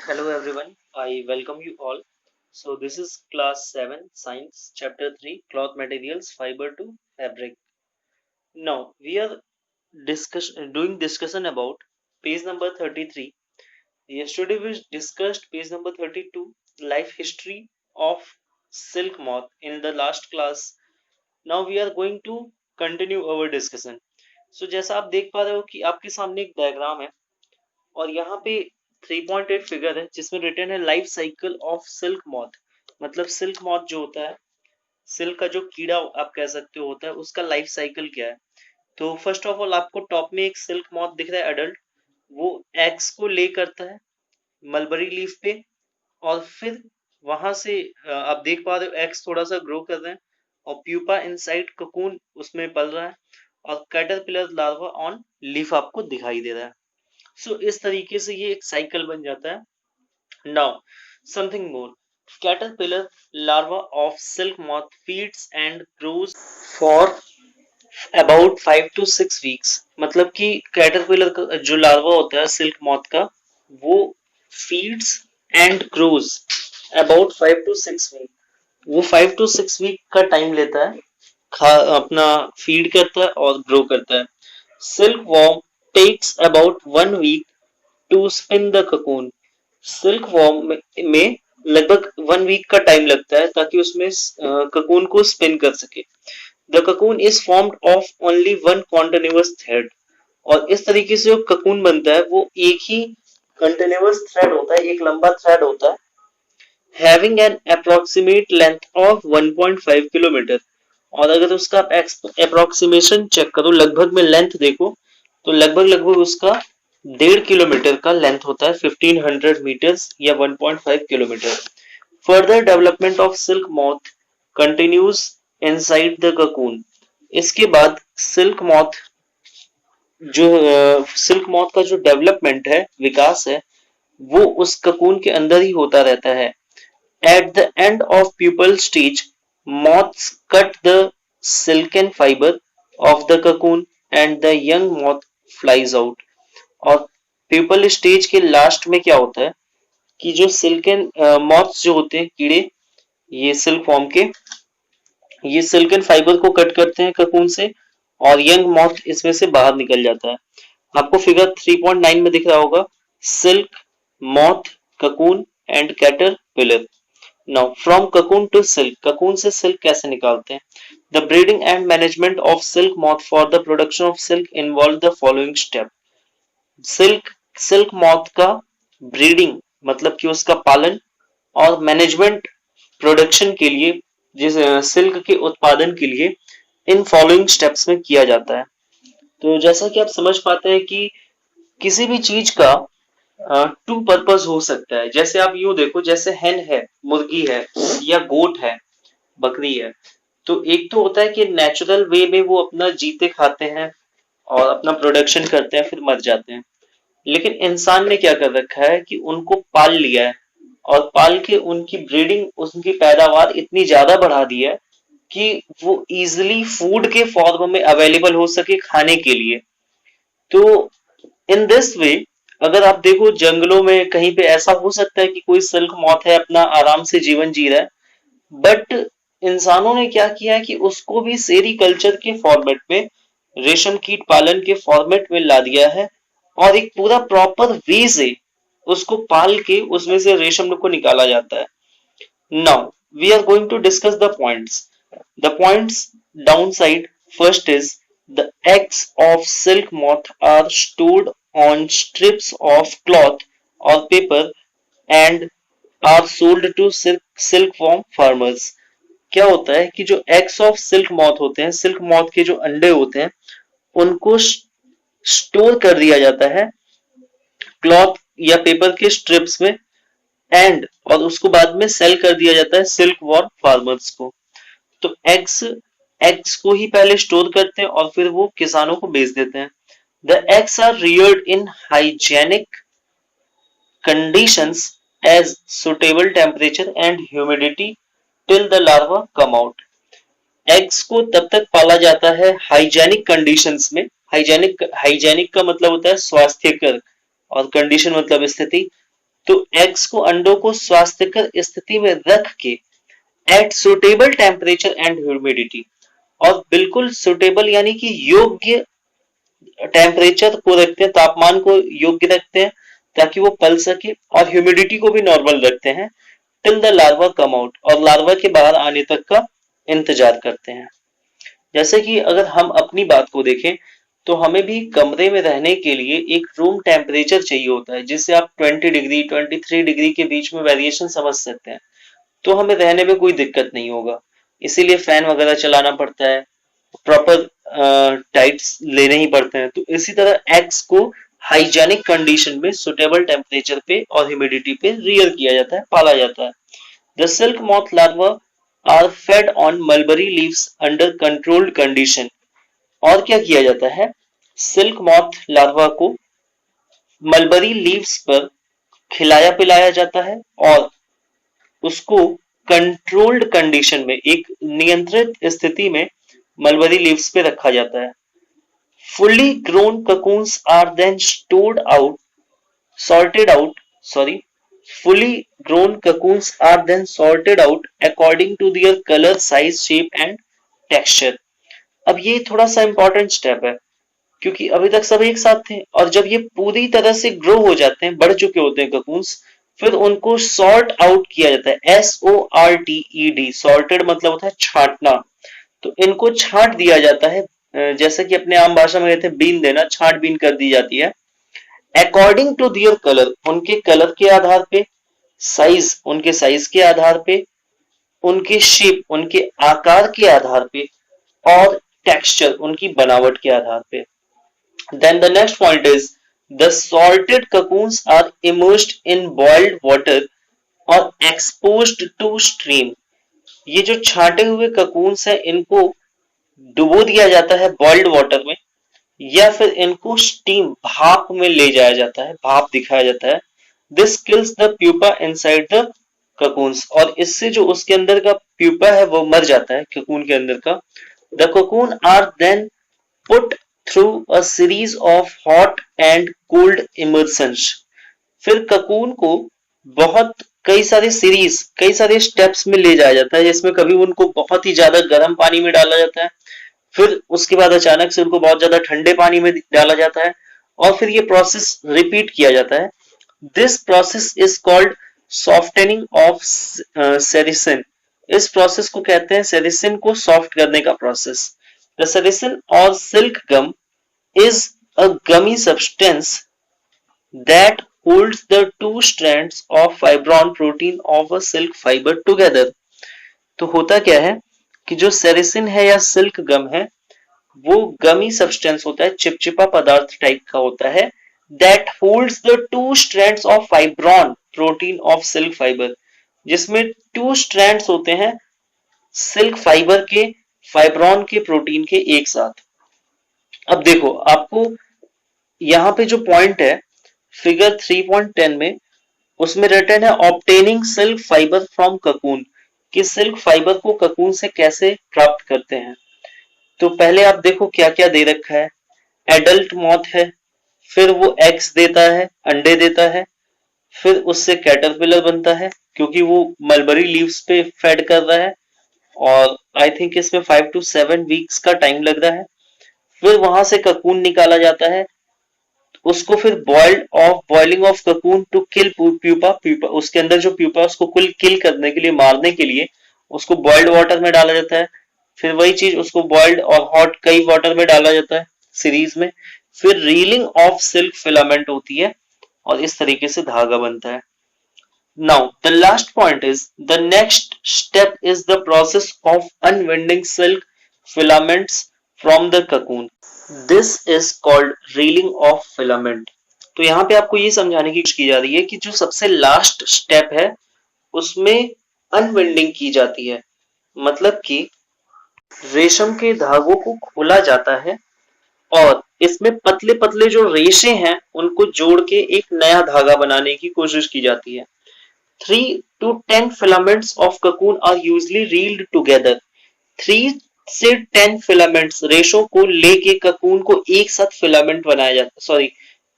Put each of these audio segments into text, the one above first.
Hello everyone, I welcome you all. So this is class 7 science chapter 3 cloth materials fiber to fabric. Now we are doing discussion about page number 33. Yesterday we discussed page number 32 life history of silk moth in the last class. Now we are going to continue our discussion. So जैसा आप देख पा रहे हो कि आपके सामने एक डायग्राम है और यहाँ पे 3.8 फिगर है जिसमें रिटर्न है life cycle of silk moth. मतलब सिल्क मॉथ जो होता है, सिल्क का जो कीड़ा आप कह सकते हो होता है, उसका लाइफ साइकिल क्या है। तो फर्स्ट ऑफ ऑल आपको टॉप में एक सिल्क मॉथ दिख रहा है अडल्ट, वो एग्स को ले करता है मलबरी लीफ पे और फिर वहां से आप देख पा रहे हो एग्स थोड़ा सा ग्रो कर रहे हैं और प्यूपा इनसाइड ककून उसमें पल रहा है और कैटरपिलर लार्वा ऑन लीफ आपको दिखाई दे रहा है। सो इस तरीके से ये एक साइकिल बन जाता है। Now something more, caterpillar larva of silk moth feeds and grows for about 5 to 6 weeks. मतलब कि कैटरपिलर का जो लार्वा होता है सिल्क मॉथ का, वो feeds and grows about 5 to 6 week. वो 5 to 6 वीक का टाइम लेता है, अपना फीड करता है और ग्रो करता है। Silk worm takes about 1 week to spin the cocoon. Silk worm में लगभग 1 वीक का टाइम लगता है ताकि उसमें ककून को स्पिन कर सके। The cocoon is formed of only one continuous thread. और इस तरीके से जो ककून बनता है वो एक ही कंटिन्यूअस थ्रेड होता है, एक लंबा थ्रेड होता है, having an approximate length of 1.5 kilometre. और अगर उसका अप्रोक्सीमेशन चेक करो, लगभग में लेंथ देखो, तो लगभग लगभग उसका 1.5 किलोमीटर का लेंथ होता है, 1500 मीटर्स या 1.5 kilometre. Further development of silk moth continues inside the cocoon. इसके बाद जो सिल्क मॉथ का जो डेवलपमेंट है, विकास है, वो उस ककून के अंदर ही होता रहता है। At the end of pupal stage, moths cut the silken fiber of the cocoon and the young moth flies out। और प्यूपल स्टेज के लास्ट में क्या होता है कि जो सिल्कन मॉथ्स जो होते हैं कीड़े, ये सिल्क फॉर्म के, ये सिल्कन फाइबर को कट करते हैं ककून से और यंग मॉथ इसमें से बाहर निकल जाता है। आपको फिगर 3.9 में दिख रहा होगा, silk moth cocoon and caterpillar. Now from cocoon to silk, cocoon से सिल्क कैसे निकालते हैं। The breeding and management of silk moth for the production of silk involve the following step. Silk silk moth का breeding मतलब कि उसका पालन और मैनेजमेंट प्रोडक्शन के लिए, जिस सिल्क के उत्पादन के लिए इन फॉलोइंग स्टेप्स में किया जाता है। तो जैसा कि आप समझ पाते हैं कि किसी भी चीज का टू पर्पस हो सकता है। जैसे आप यूं देखो, जैसे हेन है, मुर्गी है या गोट है, बकरी है, तो एक तो होता है कि नेचुरल वे में वो अपना जीते खाते हैं और अपना प्रोडक्शन करते हैं फिर मर जाते हैं। लेकिन इंसान ने क्या कर रखा है कि उनको पाल लिया है और पाल के उनकी ब्रीडिंग, उनकी पैदावार इतनी ज्यादा बढ़ा दी है कि वो इजिली फूड के फॉर्म में अवेलेबल हो सके खाने के लिए। तो इन दिस वे अगर आप देखो जंगलों में कहीं पे ऐसा हो सकता है कि कोई सिल्क मॉथ है, अपना आराम से जीवन जी रहा है, बट इंसानों ने क्या किया है कि उसको भी सेरी कल्चर के फॉर्मेट में, रेशम कीट पालन के फॉर्मेट में ला दिया है और एक पूरा प्रॉपर वे से उसको पाल के उसमें से रेशम को निकाला जाता है। Now we are going to discuss the points. The points downside: first is the eggs of silk moth are stored on strips of cloth or paper and are sold to silkworm farmers। क्या होता है कि जो eggs of silk moth होते हैं, silk moth के जो अंडे होते हैं, उनको स्टोर कर दिया जाता है क्लॉथ या पेपर के स्ट्रिप्स में एंड और उसको बाद में सेल कर दिया जाता है सिल्क वॉर्म फार्मर्स को। तो एग्स एग्स को ही पहले स्टोर करते हैं और फिर वो किसानों को बेच देते हैं। The eggs are reared in hygienic conditions as suitable temperature and humidity till the larva come out. Eggs को तब तक पाला जाता है हाइजेनिक कंडीशंस में। हाइजेनिक हाइजेनिक का मतलब होता है स्वास्थ्यकर और कंडीशन मतलब स्थिति। तो एग्स को, अंडों को स्वास्थ्यकर स्थिति में रख के at suitable temperature and humidity, और बिल्कुल सुटेबल यानी कि योग्य टेम्परेचर को रखते हैं, तापमान को योग्य रखते हैं ताकि वो पल सके, और ह्यूमिडिटी को भी नॉर्मल रखते हैं till the larva come out, और लार्वा के बाहर आने तक का इंतजार करते हैं। जैसे कि अगर हम अपनी बात को देखें तो हमें भी कमरे में रहने के लिए एक रूम टेम्परेचर चाहिए होता है, जिससे आप 20 डिग्री 23 डिग्री के बीच में वेरिएशन समझ सकते हैं, तो हमें रहने में कोई दिक्कत नहीं होगा। इसीलिए फैन वगैरह चलाना पड़ता है, प्रॉपर टाइट्स लेने ही पड़ते हैं। तो इसी तरह एग्स को हाइजेनिक कंडीशन में सुटेबल टेम्परेचर पे और ह्यूमिडिटी पे रियर किया जाता है, पाला जाता है। The silk moth larva are fed on mulberry leaves under controlled condition. और क्या किया जाता है, सिल्क मॉथ लार्वा को मलबरी लीव्स पर खिलाया पिलाया जाता है और उसको कंट्रोल्ड कंडीशन में, एक नियंत्रित स्थिति में मलबरी लीव्स पे रखा जाता है। Fully grown cocoons are then fully grown cocoons are then sorted out according to their color, size, shape and texture। अब ये थोड़ा सा इंपॉर्टेंट स्टेप है, क्योंकि अभी तक सब एक साथ थे, और जब ये पूरी तरह से ग्रो हो जाते हैं, बढ़ चुके होते हैं ककून्स, फिर उनको सॉर्ट आउट किया जाता है, SORTED। सॉर्टेड मतलब होता है छांटना। तो इनको छांट दिया जाता है, जैसे कि अपने आम भाषा में कहते हैं बीन देना, छांट बीन कर दी जाती है। अकॉर्डिंग टू दियर कलर, उनके कलर के आधार पे, साइज उनके साइज के आधार पे, उनके शेप उनके आकार के आधार पे, और टेक्सचर उनकी बनावट के आधार पे। Then the next point is the salted cocoons are immersed in boiled water or exposed to stream। ये जो छांटे हुए ककून्स हैं इनको डुबो दिया जाता है बॉइल्ड वाटर में, या फिर इनको स्टीम भाप में ले जाया जाता है, भाप दिखाया जाता है। This kills the pupa inside the cocoons, और इससे जो उसके अंदर का प्यूपा है वो मर जाता है, ककून के अंदर का। The cocoon are then put through a series of hot and cold immersions. फिर ककून को बहुत कई सारे स्टेप्स में ले जाया जाता है, जिसमें कभी उनको बहुत ही ज्यादा गर्म पानी में डाला जाता है, फिर उसके बाद अचानक से उनको बहुत ज्यादा ठंडे पानी में डाला जाता है, और फिर ये प्रोसेस रिपीट किया जाता है। This process is called softening of sericin. इस प्रोसेस को कहते हैं सेरिसिन को सॉफ्ट करने का प्रोसेस। द सेरिसिन और silk gum is a gummy substance that holds the two strands of fibron protein of a silk fiber together। तो होता क्या है कि जो सेरिसिन है या सिल्क गम है वो गमी सब्सटेंस होता है, चिपचिपा पदार्थ टाइप का होता है, that holds the two strands of fibron protein of silk fiber, जिसमें टू स्ट्रैंड्स होते हैं सिल्क फाइबर के, फाइब्रॉन के प्रोटीन के एक साथ। अब देखो आपको यहाँ पे जो पॉइंट है फिगर 3.10 में, उसमें रिटन है obtaining silk fibre from cocoon, कि सिल्क फाइबर को ककून से कैसे प्राप्त करते हैं। तो पहले आप देखो क्या क्या दे रखा है। एडल्ट मॉथ है, फिर वो एग्स देता है, अंडे देता है, फिर उससे कैटरपिलर बनता है क्योंकि वो मलबरी लीव्स पे फेड कर रहा है, और आई थिंक इसमें 5 to 7 वीक्स का टाइम लग रहा है। फिर वहां से ककून निकाला जाता है, उसको फिर boiling of cocoon to kill pupa, उसके अंदर जो प्यूपा उसको किल करने के लिए, मारने के लिए उसको बॉइल्ड वाटर में डाला जाता है। फिर वही चीज उसको बॉइल्ड और हॉट कई वाटर में डाला जाता है सीरीज में। फिर रीलिंग ऑफ सिल्क फिलामेंट होती है और इस तरीके से धागा बनता है। Now the last point is the next step is the process of unwinding silk filaments from the cocoon. This is called reeling of filament. तो यहाँ पे आपको ये समझाने की कोशिश की जा रही है कि जो सबसे लास्ट स्टेप है उसमें अनविंडिंग की जाती है, मतलब कि रेशम के धागों को खोला जाता है और इसमें पतले पतले जो रेशे हैं उनको जोड़ के एक नया धागा बनाने की कोशिश की जाती है। 3 to 10 filaments of cocoon are usually reeled together। 3 से 10 फिलामेंट्स रेशों को लेके ककून को एक साथ फिलामेंट बनाया जाता है,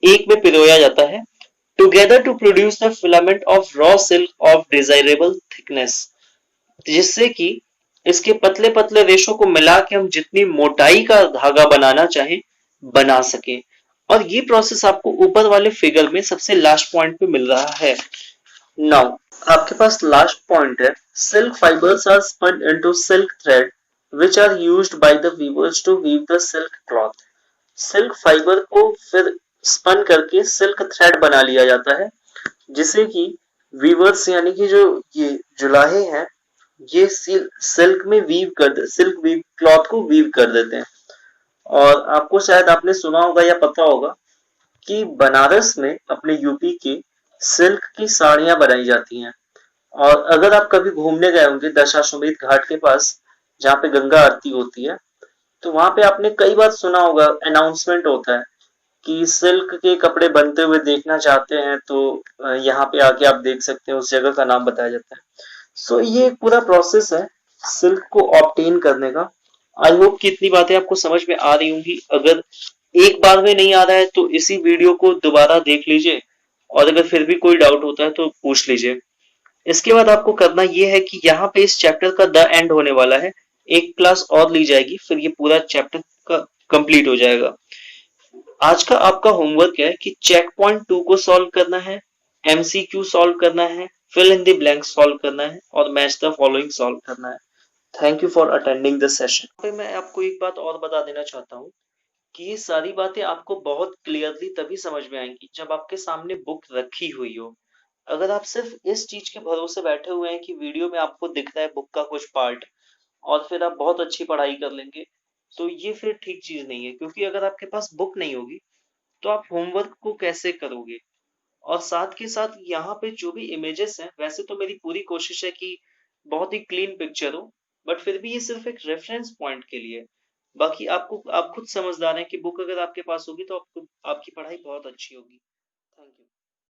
एक में पिरोया जाता है together to produce the filament of raw silk of desirable thickness, जिससे कि इसके पतले पतले रेशों को मिला के हम जितनी मोटाई का धागा बनाना चाहें बना सके। और ये प्रोसेस आपको ऊपर वाले फिगर में सबसे लास्ट पॉइंट पे मिल रहा है। नाउ आपके पास लास्ट पॉइंट है, silk fibres are spun into silk thread which are used by the weavers to weave the silk cloth। Silk fibre को फिर स्पन करके सिल्क थ्रेड बना लिया जाता है, जिसे कि वीवर्स यानी कि जो ये जुलाहे हैं ये सिल्क में वीव कर सिल्क वीव क्लॉथ को वीव कर देते हैं। और आपको शायद आपने सुना होगा या पता होगा कि बनारस में अपने यूपी के सिल्क की साड़ियां बनाई जाती हैं। और अगर आप कभी घूमने गए होंगे दशाश्वमेध घाट के पास जहाँ पे गंगा आरती होती है, तो वहां पे आपने कई बार सुना होगा अनाउंसमेंट होता है कि सिल्क के कपड़े बनते हुए देखना चाहते हैं तो यहाँ पे आके आप देख सकते हैं, उस जगह का नाम बताया जाता है। सो ये एक पूरा प्रोसेस है सिल्क को ऑब्टेन करने का। आई होप कि इतनी बातें आपको समझ में आ रही होंगी। अगर एक बार में नहीं आ रहा है तो इसी वीडियो को दोबारा देख लीजिए, और अगर फिर भी कोई डाउट होता है तो पूछ लीजिए। इसके बाद आपको करना ये है कि यहाँ पे इस चैप्टर का द एंड होने वाला है, एक क्लास और ली जाएगी फिर ये पूरा चैप्टर का कंप्लीट हो जाएगा। आज का आपका होमवर्क है कि चेक पॉइंट 2 को सॉल्व करना है, एमसीक्यू सॉल्व करना है, fill in the blank solve करना है और मैच द फॉलोइंग सॉल्व करना है। Thank you for attending the session. पे मैं आपको एक बात और बता देना चाहता हूँ कि ये सारी बातें आपको बहुत क्लियरली तभी समझ में आएंगी जब आपके सामने बुक रखी हुई हो। अगर आप सिर्फ इस चीज के भरोसे बैठे हुए हैं कि वीडियो में आपको दिख रहा है बुक का कुछ पार्ट और फिर आप बहुत अच्छी पढ़ाई कर लेंगे, तो ये फिर ठीक चीज नहीं है। क्योंकि अगर आपके पास बुक नहीं होगी तो आप होमवर्क को कैसे करोगे। और साथ के साथ यहाँ पे जो भी इमेजेस हैं, वैसे तो मेरी पूरी कोशिश है कि बहुत ही क्लीन पिक्चर हो, बट फिर भी ये सिर्फ एक रेफरेंस पॉइंट के लिए। बाकी आप खुद समझदार हैं कि बुक अगर आपके पास होगी तो आपको आपकी पढ़ाई बहुत अच्छी होगी। Thank you.